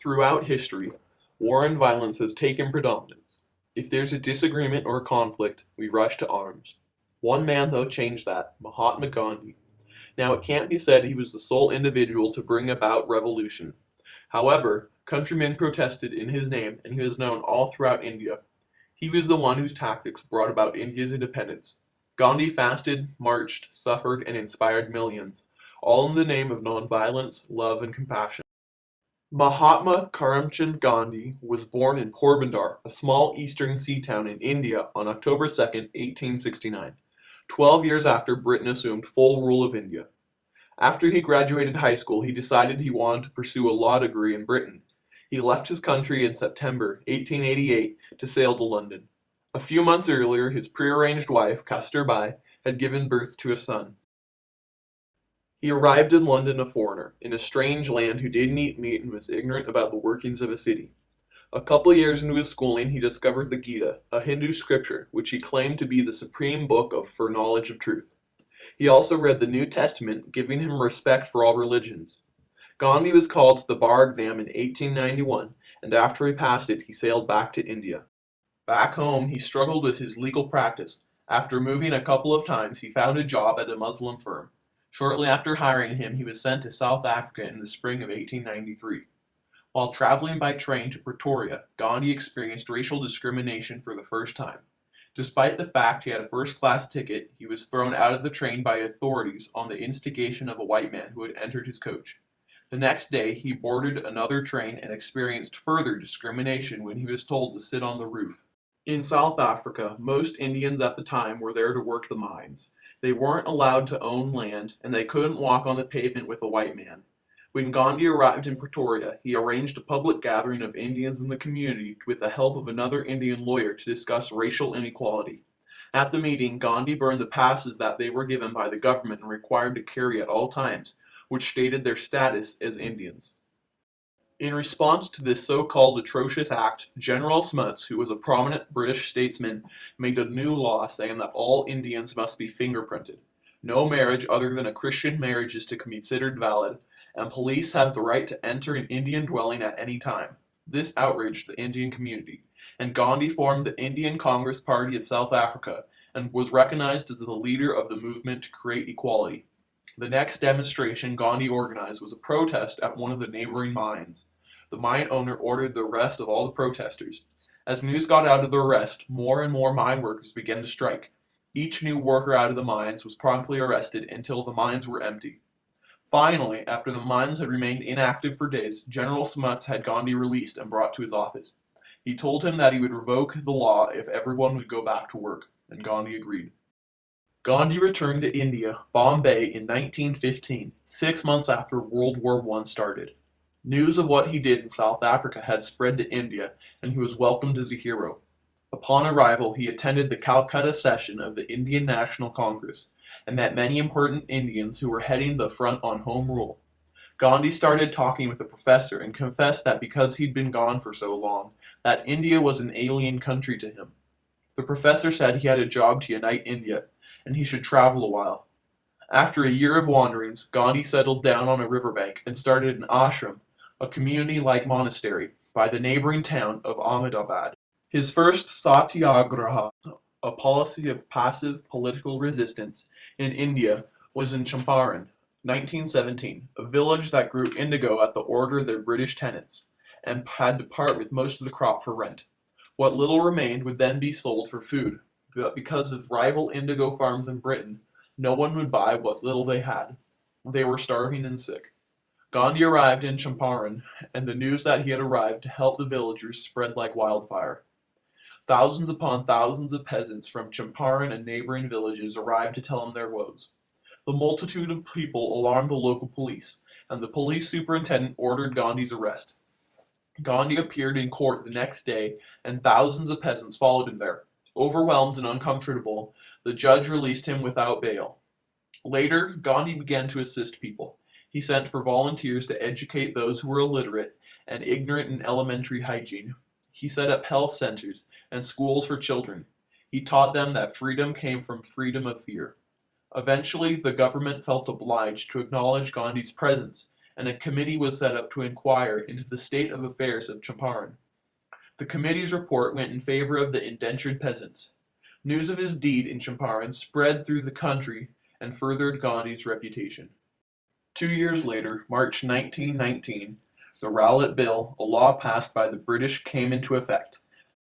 Throughout history, war and violence has taken predominance. If there's a disagreement or a conflict, we rush to arms. One man, though, changed that, Mahatma Gandhi. Now, it can't be said he was the sole individual to bring about revolution. However, countrymen protested in his name, and he was known all throughout India. He was the one whose tactics brought about India's independence. Gandhi fasted, marched, suffered, and inspired millions, all in the name of nonviolence, love, and compassion. Mahatma Karamchand Gandhi was born in Porbandar, a small eastern sea town in India, on October 2, 1869, 12 years after Britain assumed full rule of India. After he graduated high school, he decided he wanted to pursue a law degree in Britain. He left his country in September 1888 to sail to London. A few months earlier, his prearranged wife, Kasturbai, had given birth to a son. He arrived in London a foreigner, in a strange land who didn't eat meat and was ignorant about the workings of a city. A couple years into his schooling, he discovered the Gita, a Hindu scripture, which he claimed to be the supreme book for knowledge of truth. He also read the New Testament, giving him respect for all religions. Gandhi was called to the bar exam in 1891, and after he passed it, he sailed back to India. Back home, he struggled with his legal practice. After moving a couple of times, he found a job at a Muslim firm. Shortly after hiring him, he was sent to South Africa in the spring of 1893. While traveling by train to Pretoria, Gandhi experienced racial discrimination for the first time. Despite the fact he had a first-class ticket, he was thrown out of the train by authorities on the instigation of a white man who had entered his coach. The next day, he boarded another train and experienced further discrimination when he was told to sit on the roof. In South Africa, most Indians at the time were there to work the mines. They weren't allowed to own land, and they couldn't walk on the pavement with a white man. When Gandhi arrived in Pretoria, he arranged a public gathering of Indians in the community with the help of another Indian lawyer to discuss racial inequality. At the meeting, Gandhi burned the passes that they were given by the government and required to carry at all times, which stated their status as Indians. In response to this so-called atrocious act, General Smuts, who was a prominent British statesman, made a new law saying that all Indians must be fingerprinted. No marriage other than a Christian marriage is to be considered valid, and police have the right to enter an Indian dwelling at any time. This outraged the Indian community, and Gandhi formed the Indian Congress Party of South Africa and was recognized as the leader of the movement to create equality. The next demonstration Gandhi organized was a protest at one of the neighboring mines. The mine owner ordered the arrest of all the protesters. As news got out of the arrest, more and more mine workers began to strike. Each new worker out of the mines was promptly arrested until the mines were empty. Finally, after the mines had remained inactive for days, General Smuts had Gandhi released and brought to his office. He told him that he would revoke the law if everyone would go back to work, and Gandhi agreed. Gandhi returned to India, Bombay, in 1915, 6 months after World War I started. News of what he did in South Africa had spread to India, and he was welcomed as a hero. Upon arrival, he attended the Calcutta session of the Indian National Congress, and met many important Indians who were heading the front on home rule. Gandhi started talking with a professor and confessed that because he'd been gone for so long, that India was an alien country to him. The professor said he had a job to unite India, and he should travel a while. After a year of wanderings, Gandhi settled down on a riverbank and started an ashram, a community-like monastery, by the neighboring town of Ahmedabad. His first satyagraha, a policy of passive political resistance in India, was in Champaran, 1917, a village that grew indigo at the order of their British tenants, and had to part with most of the crop for rent. What little remained would then be sold for food, but because of rival indigo farms in Britain, no one would buy what little they had. They were starving and sick. Gandhi arrived in Champaran, and the news that he had arrived to help the villagers spread like wildfire. Thousands upon thousands of peasants from Champaran and neighboring villages arrived to tell him their woes. The multitude of people alarmed the local police, and the police superintendent ordered Gandhi's arrest. Gandhi appeared in court the next day, and thousands of peasants followed him there. Overwhelmed and uncomfortable, the judge released him without bail. Later, Gandhi began to assist people. He sent for volunteers to educate those who were illiterate and ignorant in elementary hygiene. He set up health centers and schools for children. He taught them that freedom came from freedom of fear. Eventually, the government felt obliged to acknowledge Gandhi's presence and a committee was set up to inquire into the state of affairs of Champaran. The committee's report went in favor of the indentured peasants. News of his deed in Champaran spread through the country and furthered Gandhi's reputation. 2 years later, March 1919, the Rowlatt Bill, a law passed by the British, came into effect.